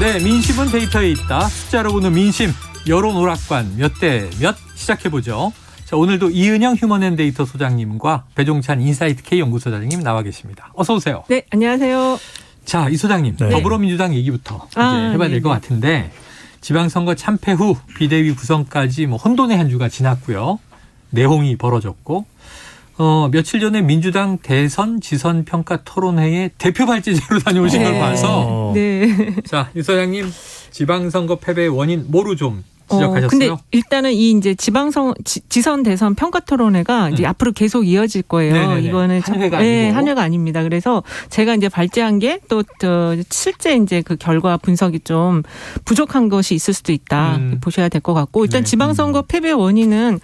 네, 민심은 데이터에 있다. 숫자로 보는 민심, 여론 오락관 몇 대 몇 시작해보죠. 자, 오늘도 이은영 휴먼앤데이터 소장님과 배종찬 인사이트K 연구소장님 나와 계십니다. 어서 오세요. 네, 안녕하세요. 자, 이 소장님, 네. 더불어민주당 얘기부터 이제 해봐야 될 것 같은데 지방선거 참패 후 비대위 구성까지 혼돈의 한 주가 지났고요. 내홍이 벌어졌고 며칠 전에 민주당 대선 지선 평가 토론회에 대표 발제자로 다녀오신 걸 봐서 네. 자, 이 소장님 지방선거 패배의 원인 뭐로 좀 지적하셨어요? 근데 일단은 이 이제 지선 대선 평가 토론회가 이제 앞으로 계속 이어질 거예요. 네네네. 이거는 한 회가 아니고. 네, 한 회가 아닙니다. 그래서 제가 이제 발제한 게 또 실제 이제 그 결과 분석이 좀 부족한 것이 있을 수도 있다. 보셔야 될 것 같고 일단 네. 지방선거 패배 원인은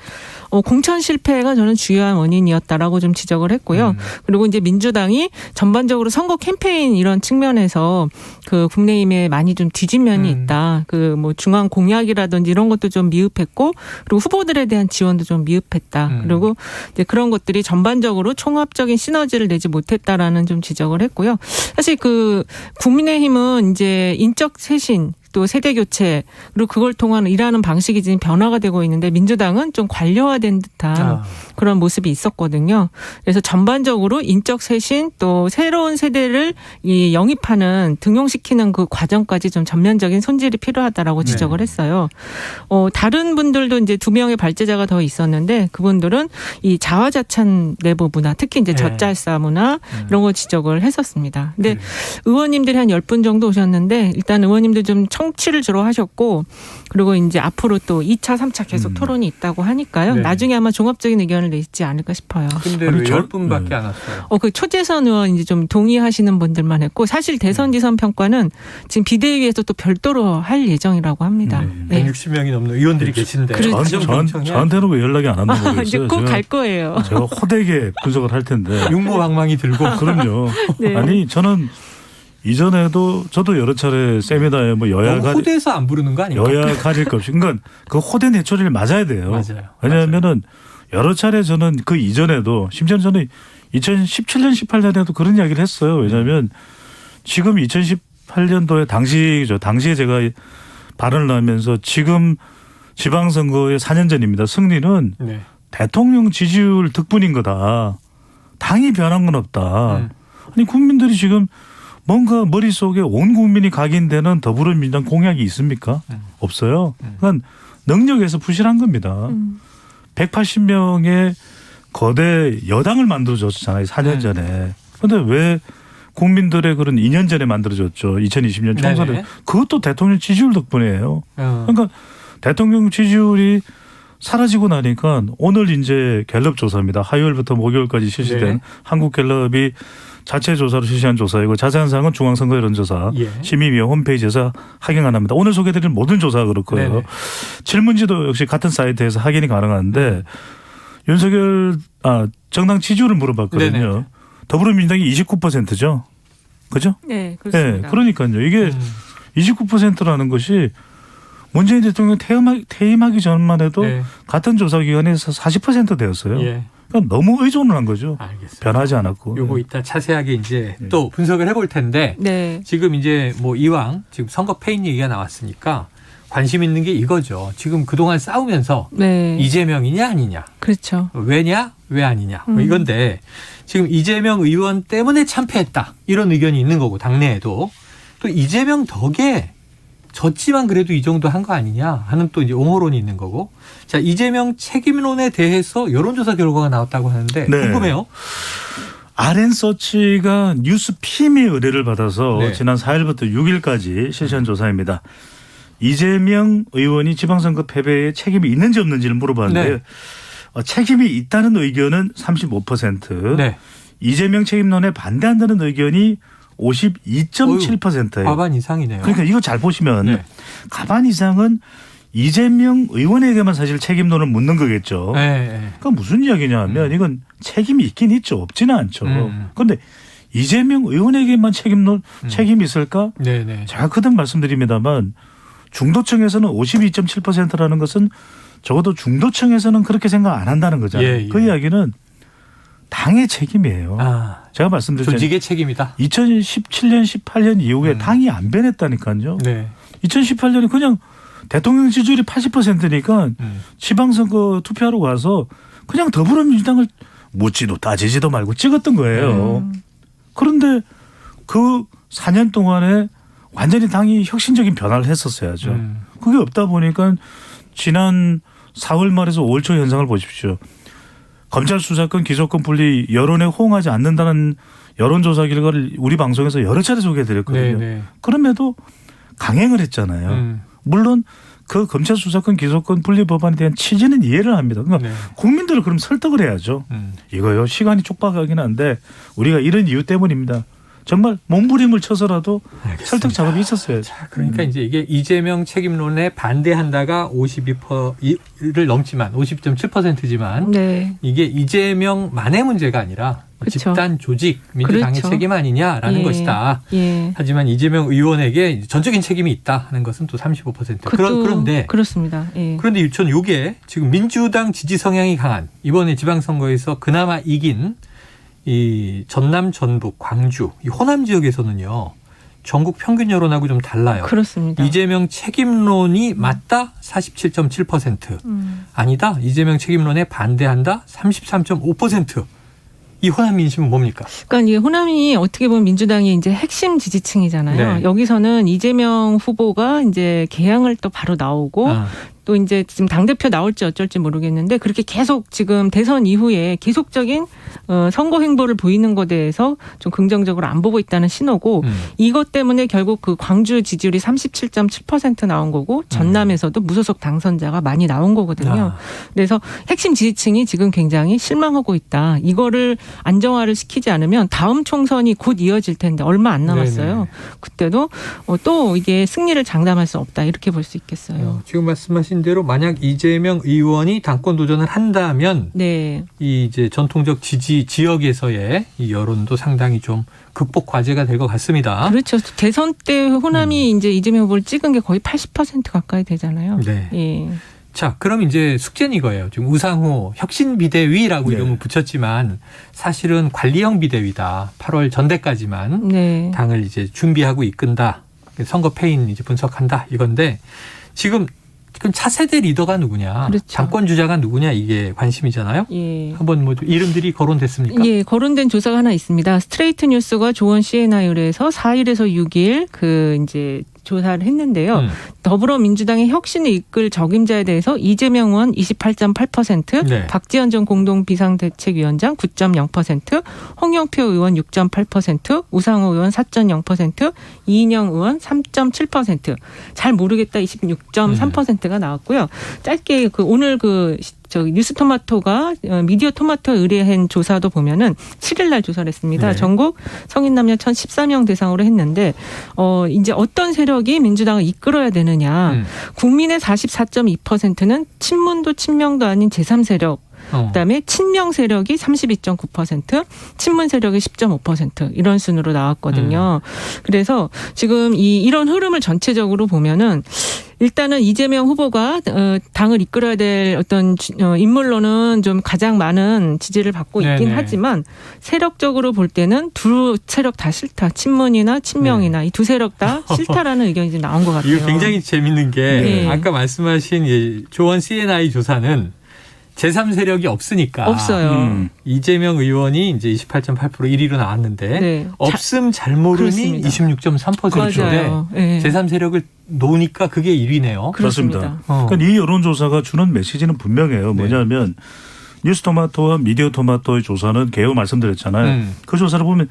공천 실패가 저는 주요한 원인이었다라고 좀 지적을 했고요. 그리고 이제 민주당이 전반적으로 선거 캠페인 이런 측면에서 그 국민의힘에 많이 좀 뒤진 면이 있다. 그 뭐 중앙 공약이라든지 이런 것도 좀 미흡했고 그리고 후보들에 대한 지원도 좀 미흡했다. 그리고 이제 그런 것들이 전반적으로 총합적인 시너지를 내지 못했다라는 좀 지적을 했고요. 사실 그 국민의힘은 이제 인적 쇄신 또 세대 교체 그리고 그걸 통한 일하는 방식이 지금 변화가 되고 있는데 민주당은 좀 관료화된 듯한 그런 모습이 있었거든요. 그래서 전반적으로 인적 쇄신 또 새로운 세대를 영입하는 등용시키는 그 과정까지 좀 전면적인 손질이 필요하다라고 지적을 했어요. 다른 분들도 이제 2명의 발제자가 더 있었는데 그분들은 이 자화자찬 내부 문화 특히 이제 젖잘싸 문화 이런 거 지적을 했었습니다. 근데 의원님들이 한 10분 정도 오셨는데 일단 의원님들 좀 청취를 주로 하셨고 그리고 이제 앞으로 또 2차, 3차 계속 토론이 있다고 하니까요. 네. 나중에 아마 종합적인 의견을 내지 않을까 싶어요. 근데 왜 10분밖에 안 왔어요? 그 초재선 의원 이제 좀 동의하시는 분들만 했고 사실 대선 지선 평가는 지금 비대위에서 또 별도로 할 예정이라고 합니다. 네. 160명이 넘는 의원들이 계신데. 저한테는 왜 연락이 안 한다고 그랬어요? 이제 꼭 갈 거예요. 제가 호되게 분석을 할 텐데. 육모방망이 들고. 그럼요. 네. 아니 저는 이전에도 저도 여러 차례 세미나에 호대에서 안 부르는 거 아닙니까? 여야 가질 것 없이. 그러니까 그 호대 내초리를 맞아야 돼요. 맞아요. 왜냐하면은 여러 차례 저는 그 이전에도 심지어 저는 2017년 18년에도 그런 이야기를 했어요. 왜냐하면 지금 2018년도에 당시에 제가 발언을 하면서 지금 지방선거의 4년 전입니다. 승리는 대통령 지지율 득분인 거다. 당이 변한 건 없다. 아니 국민들이 지금 뭔가 머릿속에 온 국민이 각인되는 더불어민주당 공약이 있습니까? 없어요. 그러니까 능력에서 부실한 겁니다. 180명의 거대 여당을 만들어줬잖아요. 4년 전에. 그런데 왜 국민들의 그런 2년 전에 만들어졌죠. 2020년 총선에. 그것도 대통령 지지율 덕분이에요. 그러니까 대통령 지지율이 사라지고 나니까 오늘 이제 갤럽 조사입니다. 화요일부터 목요일까지 실시된 한국갤럽이 자체 조사로 실시한 조사이고 자세한 사항은 중앙선거 여론조사 심의위원 홈페이지에서 확인 가능합니다. 오늘 소개드린 모든 조사가 그렇고요. 질문지도 역시 같은 사이트에서 확인이 가능한데 윤석열 정당 지지율을 물어봤거든요. 더불어민주당이 29%죠. 그죠? 네, 그렇습니다. 네, 그러니까요. 이게 29%라는 것이 문재인 대통령 퇴임하기 전만 해도 같은 조사 기관에서 40% 되었어요. 그러니까 너무 의존을 한 거죠. 알겠습니다. 변하지 않았고. 요거 이따 자세하게 이제 또 분석을 해볼 텐데 지금 이제 이왕 지금 선거 패인 얘기가 나왔으니까 관심 있는 게 이거죠. 지금 그동안 싸우면서 이재명이냐 아니냐. 그렇죠. 왜냐 왜 아니냐. 이건데 지금 이재명 의원 때문에 참패했다. 이런 의견이 있는 거고 당내에도 또 이재명 덕에 졌지만 그래도 이 정도 한 거 아니냐 하는 또 이제 옹호론이 있는 거고. 자, 이재명 책임론에 대해서 여론조사 결과가 나왔다고 하는데 궁금해요. RN서치가 뉴스피미 의뢰를 받아서 지난 4일부터 6일까지 실시한 조사입니다. 이재명 의원이 지방선거 패배에 책임이 있는지 없는지를 물어봤는데 책임이 있다는 의견은 35%, 이재명 책임론에 반대한다는 의견이 52.7%예요. 과반 이상이네요. 그러니까 이거 잘 보시면 과반 이상은 이재명 의원에게만 사실 책임론을 묻는 거겠죠. 그러니까 무슨 이야기냐 하면 이건 책임이 있긴 있죠. 없지는 않죠. 그런데 이재명 의원에게만 책임이 있을까? 제가 거듭 말씀드립니다만 중도층에서는 52.7%라는 것은 적어도 중도층에서는 그렇게 생각 안 한다는 거잖아요. 그 이야기는 당의 책임이에요. 제가 말씀드렸잖아요. 조직의 책임이다. 2017년 18년 이후에 당이 안 변했다니까요. 네. 2018년에 그냥 대통령 지지율이 80%니까 지방선거 투표하러 가서 그냥 더불어민주당을 묻지도 따지지도 말고 찍었던 거예요. 그런데 그 4년 동안에 완전히 당이 혁신적인 변화를 했었어야죠. 그게 없다 보니까 지난 4월 말에서 5월 초 현상을 보십시오. 검찰 수사권 기소권 분리 여론에 호응하지 않는다는 여론조사 결과를 우리 방송에서 여러 차례 소개해드렸거든요. 네. 그럼에도 강행을 했잖아요. 물론 그 검찰 수사권 기소권 분리 법안에 대한 취지는 이해를 합니다. 그러니까 네. 국민들을 그럼 설득을 해야죠. 이거요 시간이 촉박하긴 한데 우리가 이런 이유 때문입니다. 정말 몸부림을 쳐서라도 알겠습니다. 설득 작업이 있었어요. 자, 그러니까 이제 이게 이재명 책임론에 반대한다가 52%를 넘지만 50.7%지만 네. 이게 이재명만의 문제가 아니라 그렇죠. 집단 조직 민주당의 그렇죠. 책임 아니냐라는 예. 것이다. 예. 하지만 이재명 의원에게 전적인 책임이 있다 하는 것은 또 35%. 그런데 그렇습니다. 예. 그런데 전 이게 지금 민주당 지지 성향이 강한 이번에 지방선거에서 그나마 이긴 이 전남, 전북, 광주 이 호남 지역에서는요. 전국 평균 여론하고 좀 달라요. 그렇습니다. 이재명 책임론이 맞다 47.7%. 아니다. 이재명 책임론에 반대한다 33.5%. 이 호남 민심은 뭡니까? 그러니까 이게 호남이 어떻게 보면 민주당의 이제 핵심 지지층이잖아요. 네. 여기서는 이재명 후보가 이제 개항을 또 바로 나오고 또 이제 지금 당대표 나올지 어쩔지 모르겠는데 그렇게 계속 지금 대선 이후에 계속적인 선거 행보를 보이는 것에 대해서 좀 긍정적으로 안 보고 있다는 신호고 이것 때문에 결국 그 광주 지지율이 37.7% 나온 거고 전남에서도 무소속 당선자가 많이 나온 거거든요. 그래서 핵심 지지층이 지금 굉장히 실망하고 있다. 이거를 안정화를 시키지 않으면 다음 총선이 곧 이어질 텐데 얼마 안 남았어요. 네네. 그때도 또 이게 승리를 장담할 수 없다. 이렇게 볼 수 있겠어요. 지금 말씀하신 대로 만약 이재명 의원이 당권 도전을 한다면 네. 이 이제 전통적 지지 지역에서의 이 여론도 상당히 좀 극복 과제가 될 것 같습니다. 그렇죠. 대선 때 호남이 이제 이재명 후보를 찍은 게 거의 80% 가까이 되잖아요. 네. 예. 자, 그럼 이제 숙제는 이거예요. 지금 우상호 혁신비대위라고 네. 이름을 붙였지만 사실은 관리형 비대위다. 8월 전대까지만 네. 당을 이제 준비하고 이끈다. 선거 패인 이제 분석한다. 이건데 지금 차세대 리더가 누구냐, 그렇죠. 당권 주자가 누구냐 이게 관심이잖아요. 예. 한번 뭐 이름들이 거론됐습니까? 예, 거론된 조사가 하나 있습니다. 스트레이트 뉴스가 조원 CNI를 해서 4일에서 6일 그 이제 조사를 했는데요. 더불어민주당의 혁신을 이끌 적임자에 대해서 이재명 의원 28.8%, 네. 박지원 전 공동비상대책위원장 9.0%, 홍영표 의원 6.8%, 우상호 의원 4.0%, 이인영 의원 3.7%. 잘 모르겠다 26.3%가 나왔고요. 짧게 오늘 뉴스토마토가 미디어 토마토에 의뢰한 조사도 보면은 7일 날 조사를 했습니다. 네. 전국 성인 남녀 1,014명 대상으로 했는데 이제 어떤 세력이 민주당을 이끌어야 되느냐. 국민의 44.2%는 친문도 친명도 아닌 제3세력. 그다음에 친명 세력이 32.9%, 친문 세력이 10.5% 이런 순으로 나왔거든요. 그래서 지금 이런 흐름을 전체적으로 보면은 일단은 이재명 후보가 당을 이끌어야 될 어떤 인물로는 좀 가장 많은 지지를 받고 있긴 네네. 하지만 세력적으로 볼 때는 두 세력 다 싫다. 친문이나 친명이나 이 두 세력 다 싫다라는 의견이 지금 나온 것 같아요. 이거 굉장히 재밌는 게 네. 아까 말씀하신 조원 CNI 조사는 제3세력이 없으니까 없어요. 이재명 의원이 이제 28.8% 1위로 나왔는데 네. 없음 잘 모름이 그렇습니다. 26.3%인데 맞아요. 네. 제3세력을 놓으니까 그게 1위네요. 그렇습니다. 그러니까 이 여론조사가 주는 메시지는 분명해요. 뭐냐면 뉴스토마토와 미디어토마토의 조사는 개요 말씀드렸잖아요. 그 조사를 보면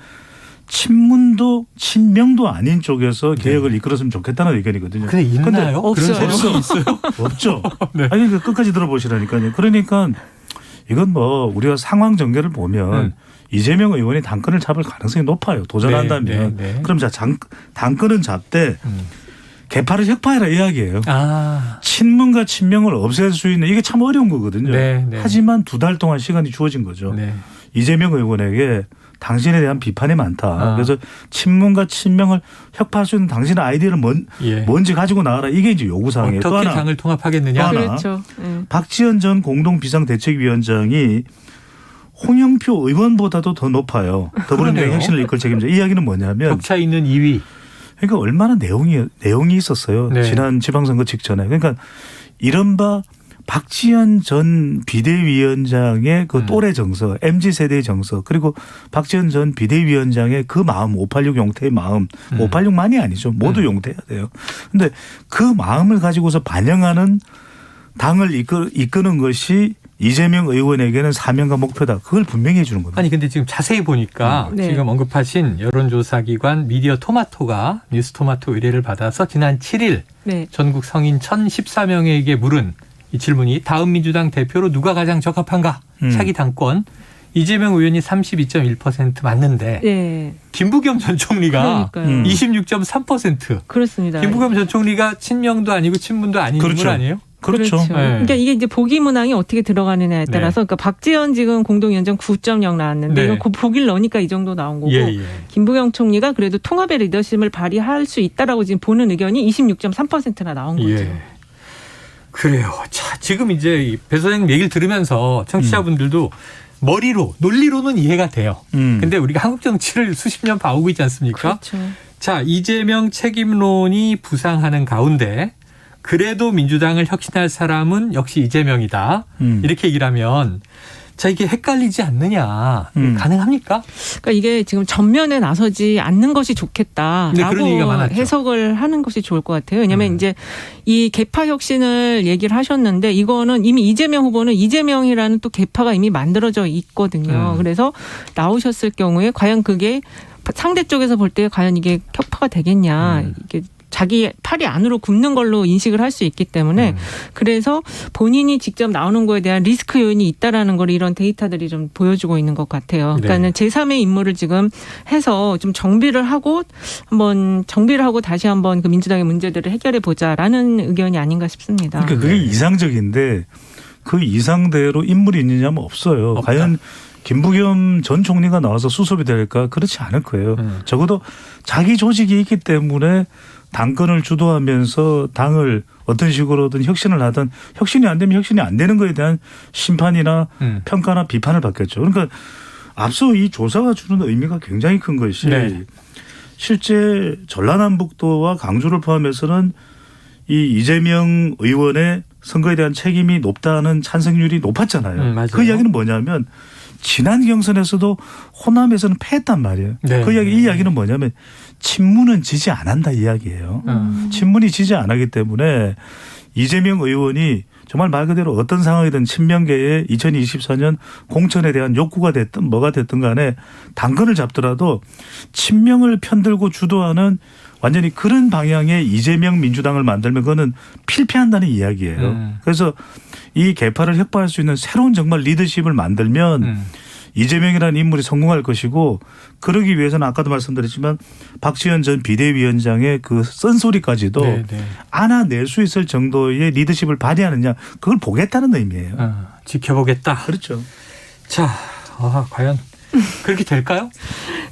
친문도 친명도 아닌 쪽에서 개혁을 이끌었으면 좋겠다는 의견이거든요. 근데 있나요? 없어요. 그런 세력이 있어요? 없죠. 네. 아니 끝까지 들어보시라니까요. 그러니까 이건 뭐 우리가 상황 전개를 보면 이재명 의원이 당권을 잡을 가능성이 높아요. 도전한다면. 네. 그럼 자 당권은 잡되 개파를 혁파해라 이야기예요. 친문과 친명을 없앨 수 있는 이게 참 어려운 거거든요. 네. 하지만 2달 동안 시간이 주어진 거죠. 네. 이재명 의원에게 당신에 대한 비판이 많다. 그래서 친문과 친명을 혁파할 수 있는 당신의 아이디어를 뭔지 가지고 나와라. 이게 이제 요구사항이에요. 어떻게 또 하나. 당을 통합하겠느냐. 또 하나. 그렇죠. 박지원 전 공동비상대책위원장이 홍영표 의원보다도 더 높아요. 더불어민주당 그러네요. 혁신을 이끌 책임자. 이 이야기는 뭐냐면 격차 있는 2위. 그러니까 얼마나 내용이 있었어요. 네. 지난 지방선거 직전에. 그러니까 이른바 박지원 전 비대위원장의 그 또래 정서, MZ세대의 정서, 그리고 박지원 전 비대위원장의 그 마음, 586 용태의 마음, 586만이 아니죠. 모두 용태해야 돼요. 그런데 그 마음을 가지고서 반영하는 당을 이끄는 것이 이재명 의원에게는 사명과 목표다. 그걸 분명히 해주는 겁니다. 아니 근데 지금 자세히 보니까 네. 지금 언급하신 여론조사기관 미디어 토마토가 뉴스토마토 의뢰를 받아서 지난 7일 네. 전국 성인 1,014명에게 물은 이 질문이 다음 민주당 대표로 누가 가장 적합한가? 차기 당권. 이재명 의원이 32.1% 맞는데 네. 김부겸 전 총리가 그러니까요. 26.3%. 그렇습니다. 김부겸 전 총리가 친명도 아니고 친문도 아닌 그렇죠. 인물 아니에요? 그렇죠. 네. 그러니까 이게 이제 보기 문항이 어떻게 들어가느냐에 따라서 그러니까 박지원 지금 공동위원장 9.0 나왔는데 네. 이거 보기를 넣으니까 이 정도 나온 거고 예. 김부겸 총리가 그래도 통합의 리더십을 발휘할 수 있다라고 지금 보는 의견이 26.3%나 나온 거죠. 예. 그래요. 자, 지금 이제 이 배 소장님 얘기를 들으면서 청취자분들도 머리로, 논리로는 이해가 돼요. 근데 우리가 한국 정치를 수십 년 봐오고 있지 않습니까? 그렇죠. 자, 이재명 책임론이 부상하는 가운데 그래도 민주당을 혁신할 사람은 역시 이재명이다. 이렇게 얘기를 하면 자, 이게 헷갈리지 않느냐. 가능합니까? 그러니까 이게 지금 전면에 나서지 않는 것이 네, 그런 얘기가 좋겠다라고 많았죠. 해석을 하는 것이 좋을 것 같아요. 왜냐하면 이제 이 개파 혁신을 얘기를 하셨는데 이거는 이미 이재명 후보는 이재명이라는 또 개파가 이미 만들어져 있거든요. 그래서 나오셨을 경우에 과연 그게 상대 쪽에서 볼 때 과연 이게 격파가 되겠냐. 이게 자기 팔이 안으로 굽는 걸로 인식을 할 수 있기 때문에 그래서 본인이 직접 나오는 거에 대한 리스크 요인이 있다라는 걸 이런 데이터들이 좀 보여주고 있는 것 같아요. 그러니까는 제3의 임무를 지금 해서 좀 정비를 하고 다시 한번 그 민주당의 문제들을 해결해 보자라는 의견이 아닌가 싶습니다. 그러니까 그게 이상적인데 그 이상대로 인물이 있느냐면 없어요. 없다. 과연 김부겸 전 총리가 나와서 수습이 될까? 그렇지 않을 거예요. 적어도 자기 조직이 있기 때문에 당권을 주도하면서 당을 어떤 식으로든 혁신을 하든 혁신이 안 되면 혁신이 안 되는 거에 대한 심판이나 평가나 비판을 받겠죠. 그러니까 앞서 이 조사가 주는 의미가 굉장히 큰 것이 네. 실제 전라남북도와 강주를 포함해서는 이 이재명 의원의 선거에 대한 책임이 높다는 찬성률이 높았잖아요. 맞아요. 그 이야기는 뭐냐면 지난 경선에서도 호남에서는 패했단 말이에요. 네. 이 이야기는 뭐냐면 친문은 지지 안 한다 이야기예요. 친문이 지지 안 하기 때문에 이재명 의원이 정말 말 그대로 어떤 상황이든 친명계의 2024년 공천에 대한 욕구가 됐든 뭐가 됐든 간에 당권을 잡더라도 친명을 편들고 주도하는 완전히 그런 방향의 이재명 민주당을 만들면 그거는 필패한다는 이야기예요. 그래서 이 개파를 혁파할 수 있는 새로운 정말 리더십을 만들면 이재명이라는 인물이 성공할 것이고 그러기 위해서는 아까도 말씀드렸지만 박지원 전 비대위원장의 그 쓴소리까지도 안아낼 수 있을 정도의 리더십을 발휘하느냐 그걸 보겠다는 의미예요. 지켜보겠다. 그렇죠. 자, 과연 그렇게 될까요?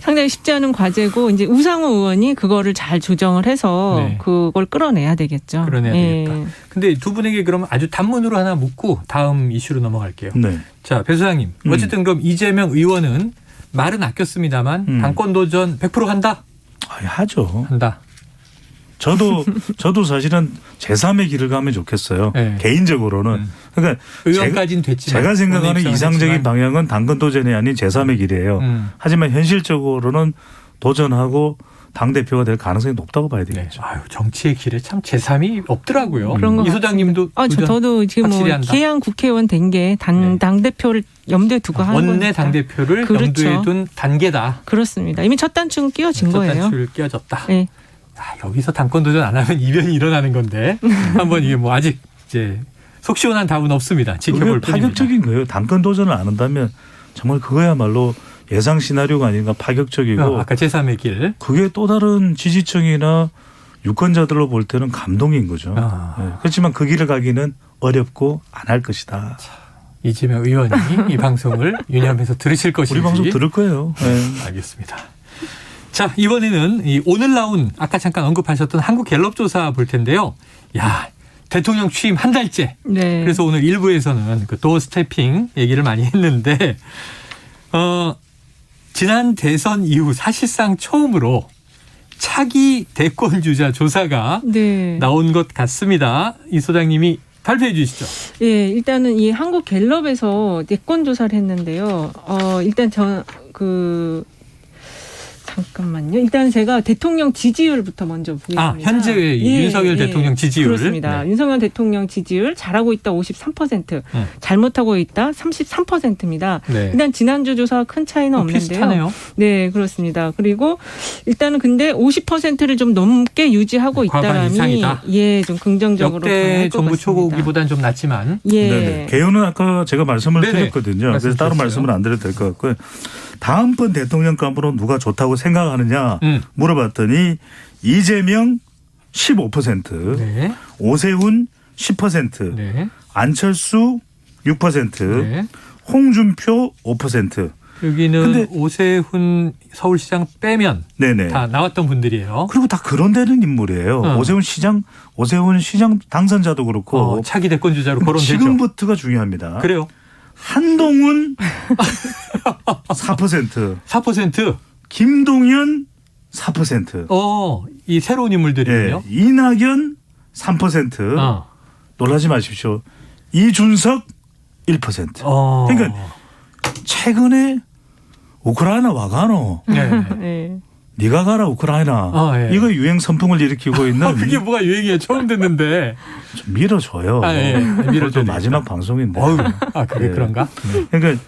상당히 쉽지 않은 과제고 이제 우상호 의원이 그거를 잘 조정을 해서 그걸 끌어내야 되겠죠. 끌어내야 되겠다. 근데 두 분에게 그러면 아주 단문으로 하나 묻고 다음 이슈로 넘어갈게요. 네. 자, 배 소장님. 어쨌든 그럼 이재명 의원은 말은 아꼈습니다만 당권 도전 100% 한다? 하죠. 한다. 저도 사실은 제3의 길을 가면 좋겠어요. 네. 개인적으로는. 그러니까 의원까지는 됐지만 제가 생각하는 이상적인 했지만. 방향은 당권 도전이 아닌 제3의 길이에요. 하지만 현실적으로는 도전하고 당대표가 될 가능성이 높다고 봐야 되겠죠. 아유, 정치의 길에 참 제3이 없더라고요. 그런 것 이 소장님도 저도 지금 확실히 한다. 계양 국회의원 된 게 당대표를 염두에 두고 하는 거니까. 원내 당대표를 그렇죠. 염두에 둔 단계다. 그렇습니다. 이미 첫 단추는 끼워진 첫 거예요. 단추를 끼워졌다. 네. 여기서 당권 도전 안 하면 이변이 일어나는 건데 한번 이게 뭐 아직 이제 속 시원한 답은 없습니다. 지켜볼 뿐입니다. 파격적인 거예요. 당권 도전을 안 한다면 정말 그거야말로 예상 시나리오가 아닌가 파격적이고 아까 제3의 길. 그게 또 다른 지지층이나 유권자들로 볼 때는 감동인 거죠. 네. 그렇지만 그 길을 가기는 어렵고 안 할 것이다. 이재명 의원이 이 방송을 유념해서 들으실 것인지. 우리 방송 들을 거예요. 네. 알겠습니다. 자, 이번에는 이 오늘 나온 아까 잠깐 언급하셨던 한국 갤럽 조사 볼 텐데요. 야, 대통령 취임 한 달째. 네. 그래서 오늘 1부에서는 그 도어 스태핑 얘기를 많이 했는데 지난 대선 이후 사실상 처음으로 차기 대권 주자 조사가 네. 나온 것 같습니다. 이 소장님이 발표해 주시죠. 예, 일단은 이 한국 갤럽에서 대권 조사를 했는데요. 일단 잠깐만요. 일단 제가 대통령 지지율부터 먼저 보겠습니다. 현재 윤석열 대통령 지지율. 그렇습니다. 네. 윤석열 대통령 지지율 잘하고 있다 53%, 잘못하고 있다 33%입니다. 네. 일단 지난주 조사와 큰 차이는 없는데요. 비슷하네요. 네, 그렇습니다. 그리고 일단은 근데 50%를 좀 넘게 유지하고 과반 있다라니 이상이다. 좀 긍정적으로 역대 봐야 할 것 정부 같습니다. 초기보다는 좀 낫지만. 예. 네네. 개요는 아까 제가 말씀을 네네. 드렸거든요. 그래서 따로 말씀하셨어요. 말씀을 안 드려도 될 것 같고요. 다음번 대통령감으로 누가 좋다고 생각하느냐 물어봤더니 이재명 15%, 네. 오세훈 10%, 네. 안철수 6%, 네. 홍준표 5%. 여기는 근데- 오세훈 서울시장 빼면 네네. 다 나왔던 분들이에요. 그리고 다 거론되는 인물이에요. 오세훈 시장 당선자도 그렇고 차기 대권 주자로 근데 거론되죠. 지금부터가 중요합니다. 그래요. 한동훈 4%, 4%. 김동연 4%, 이 새로운 인물들이군요. 예, 이낙연 3%. 놀라지 마십시오. 이준석 1%. 그러니까 최근에 우크라이나 와가노. 네. 네. 네가 가라 우크라이나. 예. 이거 유행 선풍을 일으키고 있는. 그게 뭐가 유행이에요? 처음 듣는데. 좀 밀어줘요. 밀어줘야 그것도 마지막 방송인데. 그게 예. 그런가? 그러니까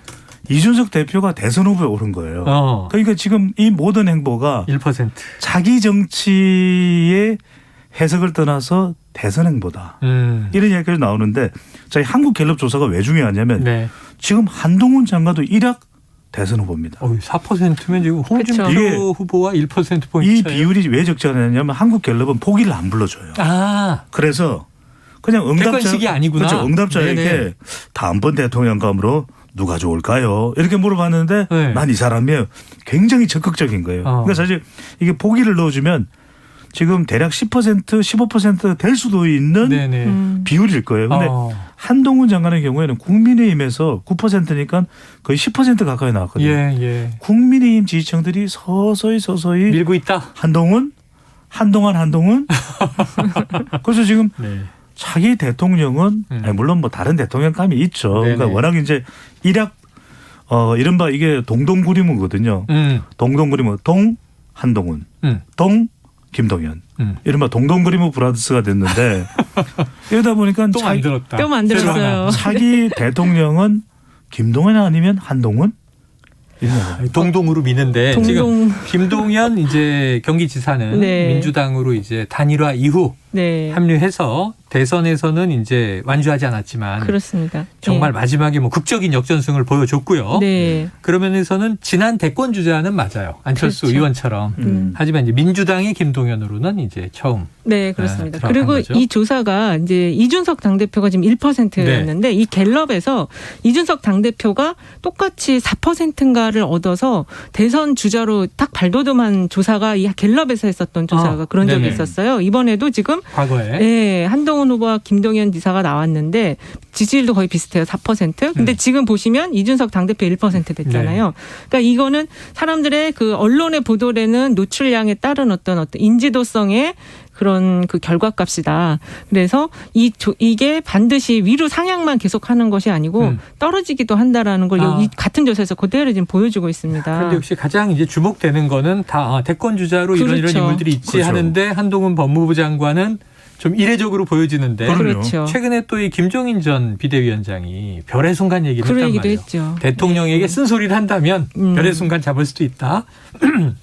이준석 대표가 대선 후보에 오른 거예요. 그러니까 지금 이 모든 행보가 1%. 자기 정치의 해석을 떠나서 대선 행보다. 이런 이야기가 나오는데 저희 한국갤럽 조사가 왜 중요하냐면 네. 지금 한동훈 장관도 일약 대선 후보입니다. 4%면 지금 홍준표 그쵸. 후보와 1%포인트 이 차이요? 비율이 왜 적지 않냐면 한국갤럽은 포기를 안 불러줘요. 그래서 그냥 객관식이 아니구나. 그렇죠. 응답자에게 네네. 다음번 대통령감으로 누가 좋을까요? 이렇게 물어봤는데 네. 난 이 사람이에요. 굉장히 적극적인 거예요. 그러니까 사실 이게 포기를 넣어주면 지금 대략 10% 15%될 수도 있는 네네. 비율일 거예요. 근데 한동훈 장관의 경우에는 국민의힘에서 9%니까 거의 10% 가까이 나왔거든요. 예. 국민의힘 지지층들이 서서히 밀고 있다. 한동훈. 그래서 지금 네. 차기 대통령은 아니 물론 뭐 다른 대통령감이 있죠. 네네. 그러니까 워낙 이제 일약 이른바 이게 동동구리무거든요. 동동구리무 동 한동훈, 동 김동연. 이른바 동동구리무 브라더스가 됐는데 이러다 보니까 또 만들었다. 또 만들었어요. 차기 대통령은 김동연 아니면 한동훈? 동동으로 미는데 동동. 지금 김동연 이제 경기지사는 네. 민주당으로 이제 단일화 이후 네. 합류해서 대선에서는 이제 완주하지 않았지만 그렇습니다. 정말 마지막에 뭐 극적인 역전승을 보여줬고요. 네. 그런 면에서는 지난 대권 주자는 맞아요. 안철수 그렇죠. 의원처럼. 하지만 이제 민주당의 김동연으로는 이제 처음. 네, 그렇습니다. 들어간 그리고 거죠. 이 조사가 이제 이준석 당대표가 지금 1%였는데 이 갤럽에서 이준석 당대표가 똑같이 4%인가를 얻어서 대선 주자로 딱 발돋움한 조사가 이 갤럽에서 했었던 조사가 그런 적이 네네. 있었어요. 이번에도 지금 과거에. 네, 한동훈 후보와 김동연 지사가 나왔는데 지지율도 거의 비슷해요. 4%. 근데 지금 보시면 이준석 당대표 1% 됐잖아요. 그러니까 이거는 사람들의 그 언론의 보도되는 노출량에 따른 어떤 인지도성의 그런 그 결과값이다. 그래서 이게 반드시 위로 상향만 계속하는 것이 아니고 떨어지기도 한다라는 걸 이 같은 조사에서 그대로 지금 보여주고 있습니다. 그런데 역시 가장 이제 주목되는 거는 다 대권 주자로 이런 그렇죠. 인물들이 있지 그렇죠. 하는데 한동훈 법무부 장관은 좀 이례적으로 보여지는데 그렇죠. 최근에 또 이 김종인 전 비대위원장이 별의 순간 얘기를 그런 했단 얘기도 말이에요. 했죠. 대통령에게 쓴소리를 한다면 별의 순간 잡을 수도 있다.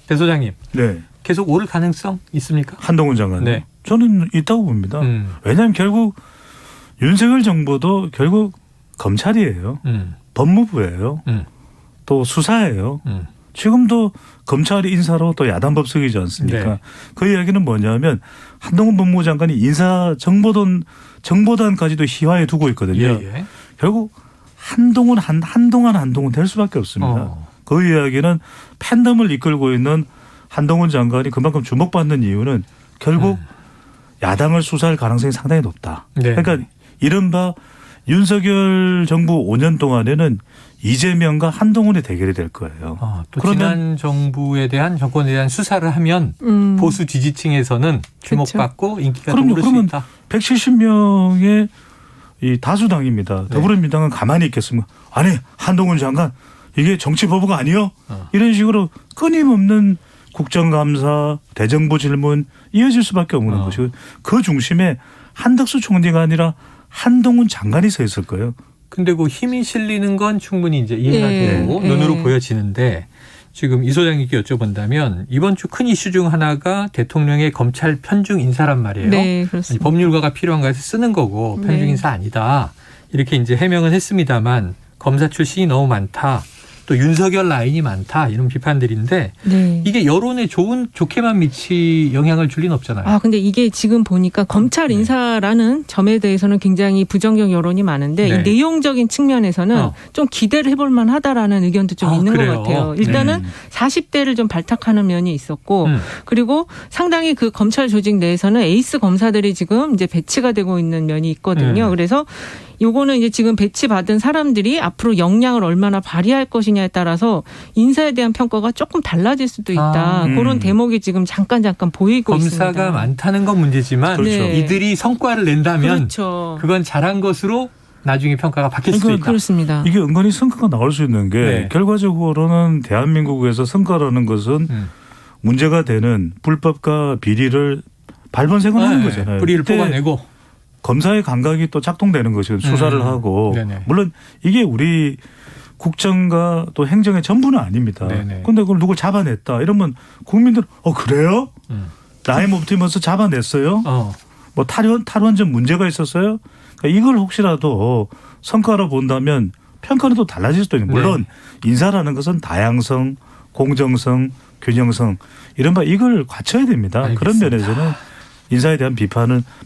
대 소장님. 네. 계속 오를 가능성 있습니까? 한동훈 장관. 네. 저는 있다고 봅니다. 왜냐하면 결국 윤석열 정부도 결국 검찰이에요. 법무부예요. 또 수사예요. 지금도 검찰이 인사로 또 야당 법석이지 않습니까? 네. 그 이야기는 뭐냐면 한동훈 법무부 장관이 인사 정보단까지도 희화에 두고 있거든요. 예. 결국 한동훈 될 수밖에 없습니다. 그 이야기는 팬덤을 이끌고 있는 한동훈 장관이 그만큼 주목받는 이유는 결국 야당을 수사할 가능성이 상당히 높다. 네. 그러니까 이른바 윤석열 정부 5년 동안에는 이재명과 한동훈의 대결이 될 거예요. 또 지난 정부에 대한 정권에 대한 수사를 하면 보수 지지층에서는 주목받고 인기가 더 오를 수 있다. 170명의 이 다수당입니다. 더불어민주당은 가만히 있겠습니까? 아니 한동훈 장관 이게 정치보복 아니요? 이런 식으로 끊임없는 국정감사, 대정부 질문 이어질 수밖에 없는 것이고 그 중심에 한덕수 총리가 아니라 한동훈 장관이 서 있을 거예요. 근데 그 힘이 실리는 건 충분히 이제 이해가 되고 눈으로 보여지는데 지금 이 소장님께 여쭤본다면 이번 주 큰 이슈 중 하나가 대통령의 검찰 편중 인사란 말이에요. 네, 그렇습니다. 법률가가 필요한가 해서 쓰는 거고 편중 인사 아니다. 이렇게 이제 해명은 했습니다만 검사 출신이 너무 많다. 또 윤석열 라인이 많다. 이런 비판들인데 네. 이게 여론에 좋게만 영향을 줄 리는 없잖아요. 근데 이게 지금 보니까 검찰 인사라는 점에 대해서는 굉장히 부정적 여론이 많은데 네. 이 내용적인 측면에서는 좀 기대를 해볼 만하다라는 의견도 좀 있는 그래요? 것 같아요. 일단은 40대를 좀 발탁하는 면이 있었고 그리고 상당히 그 검찰 조직 내에서는 에이스 검사들이 지금 이제 배치가 되고 있는 면이 있거든요. 그래서 요거는 이제 지금 배치받은 사람들이 앞으로 역량을 얼마나 발휘할 것이냐에 따라서 인사에 대한 평가가 조금 달라질 수도 있다. 그런 대목이 지금 잠깐 보이고 있습니다. 검사가 많다는 건 문제지만 그렇죠. 이들이 성과를 낸다면 그렇죠. 그건 잘한 것으로 나중에 평가가 바뀔 수도 있다. 그렇습니다. 이게 은근히 성과가 나올 수 있는 게 결과적으로는 대한민국에서 성과라는 것은 문제가 되는 불법과 비리를 발본색을 하는 거잖아요. 뿌리를 뽑아내고. 검사의 감각이 또 작동되는 것이고 수사를 하고 네네. 물론 이게 우리 국정과 또 행정의 전부는 아닙니다. 그런데 그걸 누굴 잡아냈다 이러면 국민들 그래요? 나이 먹으면서 잡아냈어요? 뭐 탈원전 문제가 있었어요? 그러니까 이걸 혹시라도 성과로 본다면 평가는 또 달라질 수도 있는. 물론 인사라는 것은 다양성, 공정성, 균형성 이런 이걸 갖춰야 됩니다. 알겠습니다. 그런 면에서는 인사에 대한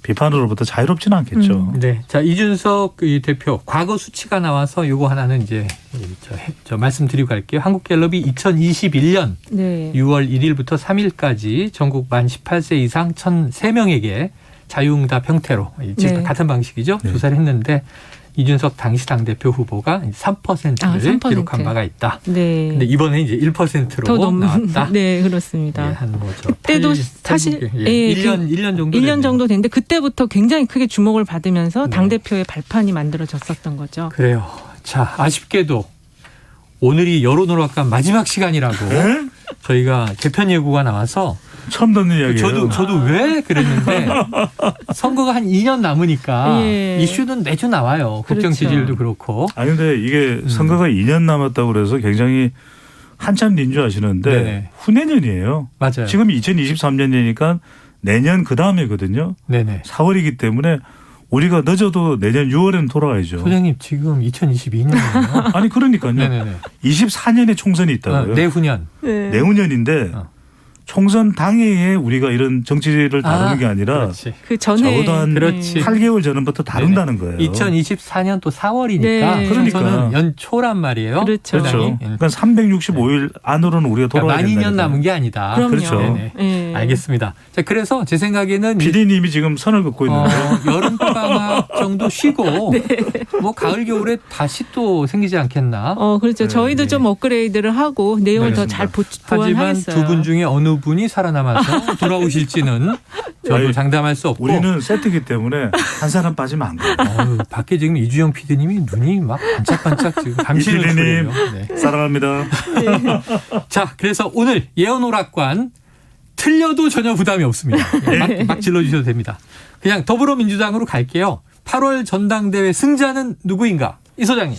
비판으로부터 자유롭지는 않겠죠. 네, 자 이준석 대표 과거 수치가 나와서 요거 하나는 이제 저 말씀드리고 갈게요. 한국갤럽이 2021년 6월 1일부터 3일까지 전국 만 18세 이상 1,003명에게 자유응답 형태로 지금 같은 방식이죠. 조사를 했는데 이준석 당시 당대표 후보가 3%를 기록한 바가 있다. 네. 근데 이번에 이제 1%로 나왔다. 네, 그렇습니다. 그때도 사실 1년 정도 1년 정도 됐는데 그때부터 굉장히 크게 주목을 받으면서 당대표의 발판이 만들어졌었던 거죠. 그래요. 자, 아쉽게도 오늘이 여론오락관 마지막 시간이라고 저희가 개편 예고가 나와서 처음 듣는 이야기예요. 저도 왜 그랬는데 선거가 한 2년 남으니까 이슈는 매주 나와요. 국정 지지율도 그렇고. 아니 근데 이게 선거가 2년 남았다고 그래서 굉장히 한참 뒤인 줄 아시는데 후내년이에요. 맞아요. 지금 2023년이니까 내년 그 다음이거든요. 4월이기 때문에 우리가 늦어도 내년 6월에는 돌아가야죠. 소장님 지금 2022년이에요. 아니 그러니까요. 24년에 총선이 있다고요. 내후년. 내후년인데 총선 당해에 우리가 이런 정치를 다루는 게 아니라 그 전에 적어도 한 8개월 전부터 다룬다는 거예요. 2024년 또 4월이니까 그러니까 연초란 말이에요. 그렇죠. 그러니까 365일 안으로는 우리가 돌아가야 된다. 2년 남은 게 아니다. 그럼요. 그렇죠. 알겠습니다. 자, 그래서 제 생각에는 PD님이 지금 선을 긋고 있는데요. 여름방학 정도 쉬고 뭐 가을 겨울에 다시 또 생기지 않겠나. 그렇죠. 저희도 좀 업그레이드를 하고 내용을 더 잘 하지만 보완하겠어요. 두 분 중에 어느 분이 살아남아서 돌아오실지는 저도 장담할 수 없고. 우리는 세트이기 때문에 한 사람 빠지면 안 가요. 밖에 지금 이주영 PD님이 눈이 막 반짝반짝 지금 감시는 중이에요. 사랑합니다. 자, 그래서 오늘 예언오락관 틀려도 전혀 부담이 없습니다. 막 질러주셔도 됩니다. 그냥 더불어민주당으로 갈게요. 8월 전당대회 승자는 누구인가? 이 소장님.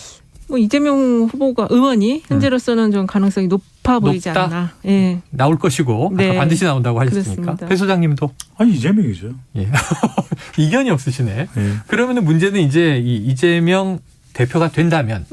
이재명 의원이 현재로서는 좀 가능성이 높아 보이지 않나. 나올 것이고 아까 반드시 나온다고 하셨으니까. 배 소장님도. 이재명이죠. 이견이 없으시네. 그러면 문제는 이제 이재명 대표가 된다면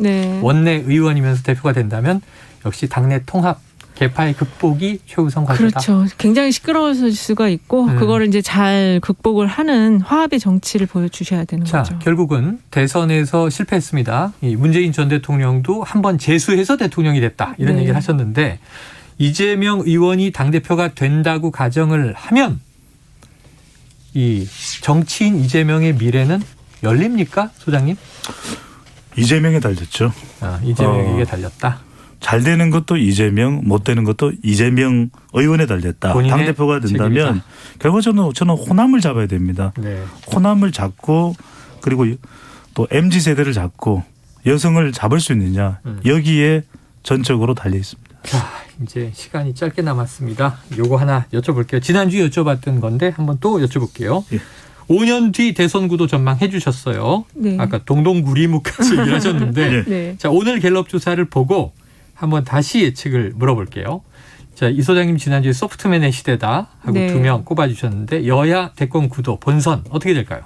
원내 의원이면서 대표가 된다면 역시 당내 통합 개파의 극복이 최우선 과제다. 그렇죠. 굉장히 시끄러워질 수가 있고 그거를 이제 잘 극복을 하는 화합의 정치를 보여주셔야 되는 거죠. 결국은 대선에서 실패했습니다. 이 문재인 전 대통령도 한번 재수해서 대통령이 됐다. 이런 얘기를 하셨는데 이재명 의원이 당대표가 된다고 가정을 하면 이 정치인 이재명의 미래는 열립니까, 소장님? 이재명에 달렸죠. 이재명에게 달렸다. 잘 되는 것도 이재명, 못 되는 것도 이재명 의원에 달렸다. 본인의 당대표가 된다면 결과적으로 저는 호남을 잡아야 됩니다. 네. 호남을 잡고 그리고 또 MZ세대를 잡고 여성을 잡을 수 있느냐. 여기에 전적으로 달려 있습니다. 자, 이제 시간이 짧게 남았습니다. 요거 하나 여쭤볼게요. 지난주에 여쭤봤던 건데 한번 또 여쭤볼게요. 예. 5년 뒤 대선 구도 전망해 주셨어요. 네. 아까 동동구리묵까지 얘기하셨는데 네. 네. 자, 오늘 갤럽 조사를 보고 한번 다시 예측을 물어볼게요. 자, 이 소장님 지난주에 소프트맨의 시대다 하고 네. 2명 꼽아주셨는데 여야 대권 구도 본선 어떻게 될까요?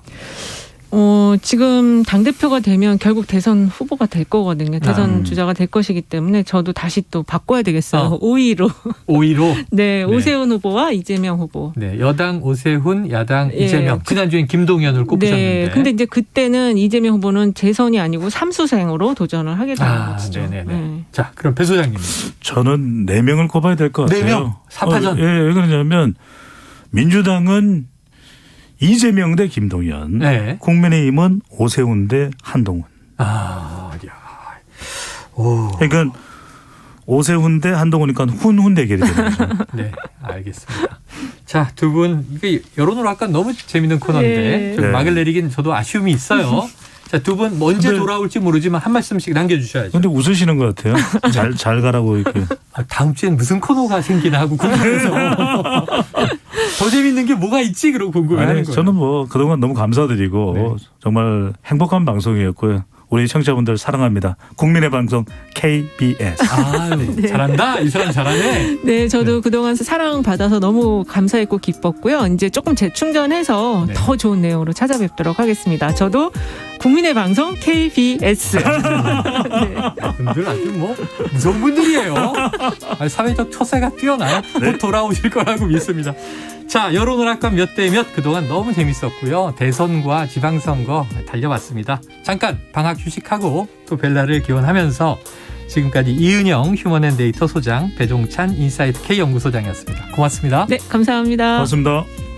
지금 당대표가 되면 결국 대선 후보가 될 거거든요. 대선 아. 주자가 될 것이기 때문에 저도 다시 또 바꿔야 되겠어요. 5위로. 5위로 네, 오세훈 후보와 이재명 후보. 네, 여당 오세훈, 야당 예. 이재명. 지난주엔 김동연을 꼽으셨는데. 네, 근데 이제 그때는 이재명 후보는 재선이 아니고 삼수생으로 도전을 하게 되는 거죠. 네네네. 네. 자, 그럼 배 소장님. 저는 4명을 꼽아야 될 것 같아요. 4명? 4파전? 예, 왜 그러냐면 민주당은 이재명 대 김동연, 네. 국민의힘은 오세훈 대 한동훈. 야. 오. 그러니까 오세훈 대 한동훈이니까 훈훈 대결이 되는 거죠. 네, 알겠습니다. 자, 두 분, 이게 여론으로 아까 너무 재밌는 코너인데 네. 좀 네. 막을 내리긴 저도 아쉬움이 있어요. 자, 두 분 언제 근데- 돌아올지 모르지만 한 말씀씩 남겨주셔야죠. 그런데 웃으시는 것 같아요. 잘 가라고 이렇게. 다음 주엔 무슨 코너가 생기나 하고 궁금해서 더 재밌는 게 뭐가 있지? 그러고 궁금해하는 아니, 거예요. 저는 뭐 그동안 너무 감사드리고 네. 정말 행복한 방송이었고요. 우리 청취자분들 사랑합니다. 국민의 방송 KBS. 아유, 잘한다. 이 사람 잘하네. 네, 저도 그동안 사랑받아서 너무 감사했고 기뻤고요. 이제 조금 재충전해서 네. 더 좋은 내용으로 찾아뵙도록 하겠습니다. 저도 국민의 방송 KBS. 네. 분들 아주 뭐 무서운 분들이에요. 사회적 처세가 뛰어나요. 곧 돌아오실 거라고 믿습니다. 자, 여론오락관 몇 대 몇 그동안 너무 재밌었고요. 대선과 지방선거 달려봤습니다. 잠깐 방학 휴식하고 또 벨라를 기원하면서 지금까지 이은영 휴먼앤데이터 소장, 배종찬 인사이트 K연구소장이었습니다. 고맙습니다. 네, 감사합니다. 고맙습니다.